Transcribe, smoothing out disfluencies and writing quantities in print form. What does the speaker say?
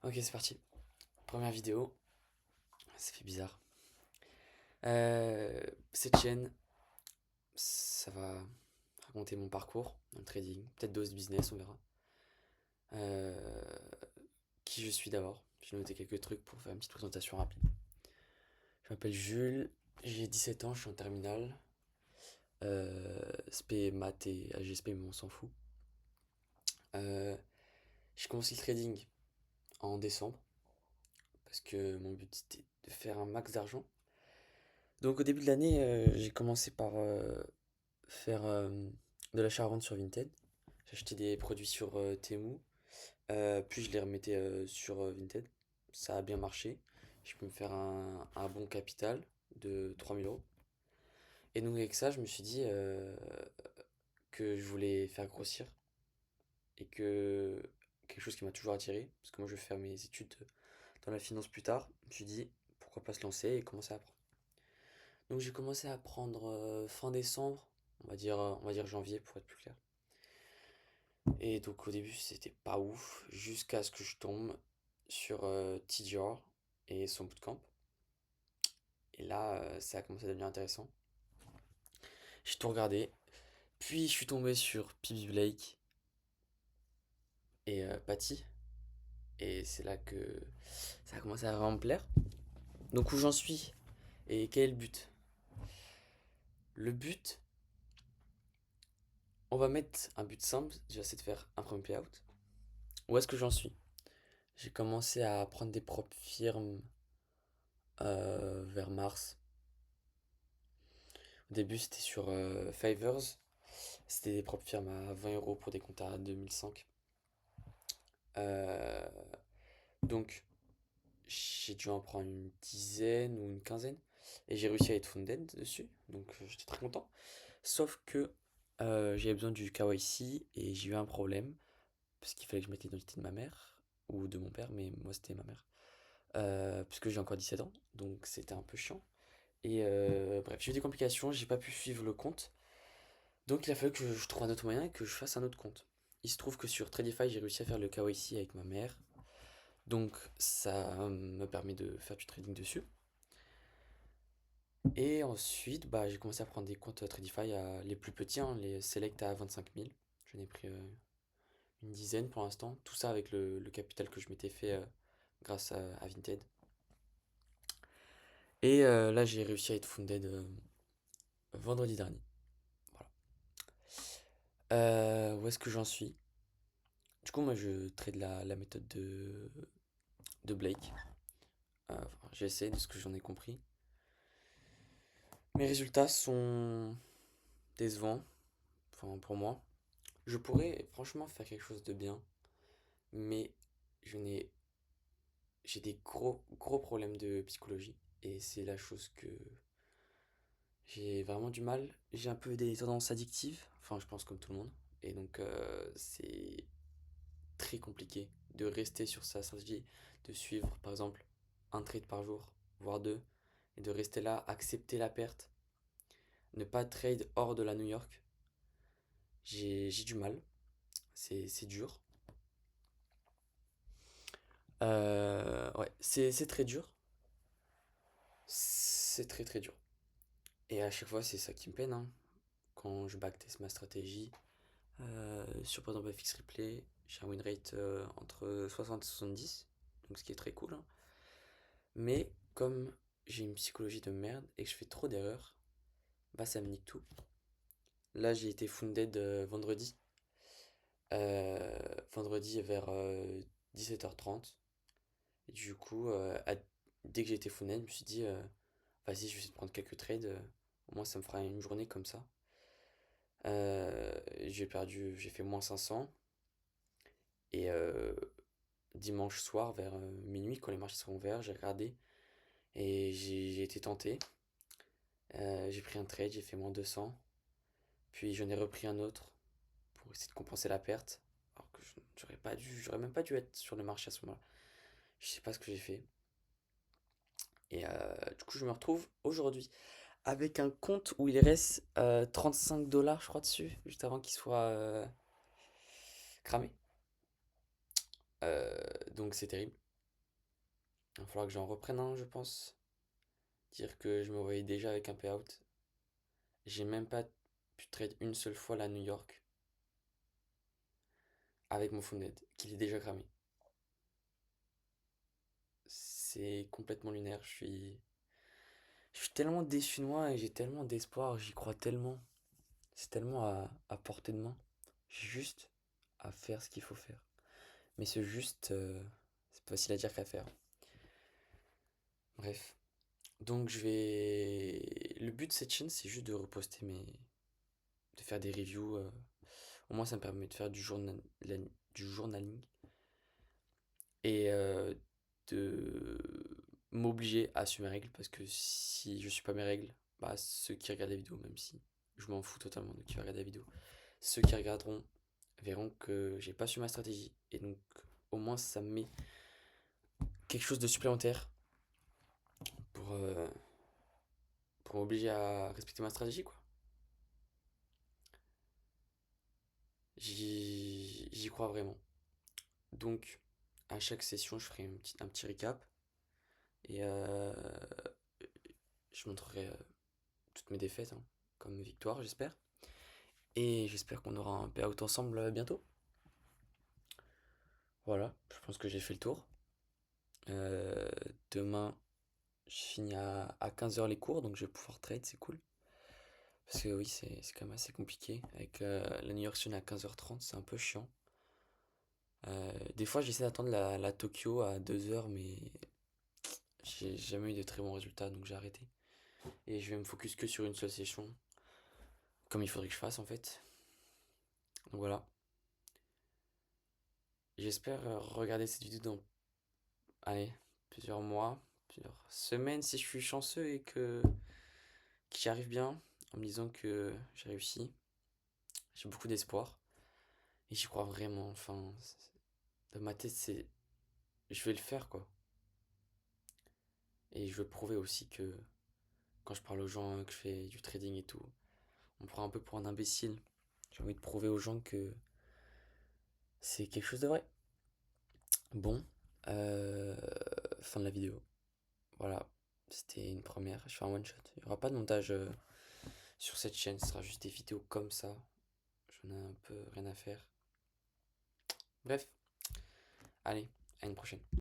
Ok, c'est parti. Première vidéo. Ça fait bizarre. Cette chaîne, ça va raconter mon parcours dans le trading, peut-être d'autres business, on verra. Euh, qui je suis d'abord. J'ai noté quelques trucs pour faire une petite présentation rapide. Je m'appelle Jules, j'ai 17 ans, je suis en terminale. SP, maths et AGSP, mais on s'en fout. Euh, j'ai commencé le trading en décembre parce que mon but c'était de faire un max d'argent. Donc au début de l'année, j'ai commencé par faire de l'achat-revente sur Vinted. J'achetais des produits sur Temu, puis je les remettais sur Vinted. Ça a bien marché. Je peux me faire un bon capital de 3 000 euros. Et donc avec ça, je me suis dit que je voulais faire grossir et que quelque chose qui m'a toujours attiré, parce que moi je vais faire mes études dans la finance plus tard, je me suis dit pourquoi pas se lancer et commencer à apprendre. Donc j'ai commencé à apprendre fin décembre, on va dire janvier pour être plus clair. Et donc au début c'était pas ouf, jusqu'à ce que je tombe sur TGR et son bootcamp. Et là ça a commencé à devenir intéressant. J'ai tout regardé, puis je suis tombé sur PB Blake et Patty. Et c'est là que ça a commencé à vraiment me plaire. Donc où j'en suis et quel est le but? Le but, on va mettre un but simple, déjà c'est de faire un premier payout. Où est-ce que j'en suis? J'ai commencé à prendre des propres firmes vers mars. Au début, c'était sur Fivers. C'était des propres firmes à 20 euros pour des comptes à 2005. Euh, donc, j'ai dû en prendre une dizaine ou une quinzaine. Et j'ai réussi à être funded dessus. Donc, j'étais très content. Sauf que j'avais besoin du KYC et j'ai eu un problème. Parce qu'il fallait que je mette l'identité de ma mère. Ou de mon père, mais moi, c'était ma mère. Puisque j'ai encore 17 ans. Donc, c'était un peu chiant. Et bref, j'ai eu des complications. J'ai pas pu suivre le compte. Donc il a fallu que je trouve un autre moyen et que je fasse un autre compte. Il se trouve que sur Tradify, j'ai réussi à faire le KYC avec ma mère. Donc ça me permet de faire du trading dessus. Et ensuite, bah, j'ai commencé à prendre des comptes Tradify les plus petits, hein, les Select à 25 000. J'en ai pris une dizaine pour l'instant. Tout ça avec le capital que je m'étais fait grâce à Vinted. Et là, j'ai réussi à être funded vendredi dernier. Voilà. Où est-ce que j'en suis? Du coup, moi, je trade la méthode de Blake. Enfin, j'essaie de ce que j'en ai compris. Mes résultats sont décevants, enfin pour moi. Je pourrais franchement faire quelque chose de bien, mais je n'ai, j'ai des gros gros problèmes de psychologie et c'est la chose que j'ai vraiment du mal. J'ai un peu des tendances addictives, enfin je pense comme tout le monde, et donc c'est très compliqué de rester sur sa stratégie, de suivre par exemple un trade par jour, voire deux, et de rester là, accepter la perte, ne pas trade hors de la New York. J'ai du mal, c'est dur. Ouais, c'est très dur. C'est très très dur. Et à chaque fois, c'est ça qui me peine, hein. Quand je backtest ma stratégie, sur par exemple FX Replay, j'ai un win rate entre 60 et 70, donc ce qui est très cool, hein. Mais comme j'ai une psychologie de merde et que je fais trop d'erreurs, bah ça me nique tout. Là, j'ai été funded vendredi. Euh, vendredi vers 17h30. Et du coup, dès que j'ai été funded, je me suis dit, vas-y, je vais essayer de prendre quelques trades. Au moins, ça me fera une journée comme ça. J'ai fait moins 500. Et dimanche soir, vers minuit, quand les marchés seront ouverts, j'ai regardé et j'ai été tenté. J'ai pris un trade, j'ai fait moins 200. Puis j'en ai repris un autre pour essayer de compenser la perte. Alors que j'aurais même pas dû être sur le marché à ce moment-là. Je sais pas ce que j'ai fait. Et du coup, je me retrouve aujourd'hui avec un compte où il reste 35 dollars, je crois, dessus, juste avant qu'il soit cramé. Donc c'est terrible. Il va falloir que j'en reprenne un, je pense. Dire que je me voyais déjà avec un payout. J'ai même pas pu trade une seule fois la New York avec mon Funded, qu'il est déjà cramé. C'est complètement lunaire. Je suis tellement déçu de moi et j'ai tellement d'espoir. J'y crois tellement. C'est tellement à portée de main. J'ai juste à faire ce qu'il faut faire. Mais ce juste, c'est pas facile à dire qu'à faire. Bref. Donc je vais. Le but de cette chaîne, c'est juste de reposter de faire des reviews. Au moins, ça me permet de faire du journaling et de m'obliger à suivre mes règles parce que si je suis pas mes règles, bah ceux qui regardent la vidéo, même si je m'en fous totalement de qui regarde la vidéo, ceux qui regarderont verront que j'ai pas su ma stratégie et donc au moins ça me met quelque chose de supplémentaire pour, euh, pour m'obliger à respecter ma stratégie quoi. J'y crois vraiment. Donc à chaque session je ferai un petit recap et je montrerai toutes mes défaites hein, comme victoire j'espère. Et j'espère qu'on aura un payout ensemble bientôt. Voilà, je pense que j'ai fait le tour. Euh, Demain, je finis à 15h les cours, donc je vais pouvoir trade, c'est cool. Parce que oui, c'est quand même assez compliqué. Avec la New York Sun à 15h30, c'est un peu chiant. Des fois, j'essaie d'attendre la Tokyo à 2h, mais j'ai jamais eu de très bons résultats, donc j'ai arrêté. Et je vais me focus que sur une seule session, comme il faudrait que je fasse en fait. Donc voilà. J'espère regarder cette vidéo dans, allez, plusieurs mois, plusieurs semaines si je suis chanceux et que j'y arrive bien, en me disant que j'ai réussi. J'ai beaucoup d'espoir et j'y crois vraiment. Enfin, dans ma tête, c'est je vais le faire quoi. Et je veux prouver aussi que quand je parle aux gens, que je fais du trading et tout, on me prend un peu pour un imbécile. J'ai envie de prouver aux gens que c'est quelque chose de vrai. Bon, euh, fin de la vidéo. Voilà, c'était une première. Je fais un one shot. Il n'y aura pas de montage sur cette chaîne, ce sera juste des vidéos comme ça. J'en ai un peu rien à faire. Bref, allez, à une prochaine.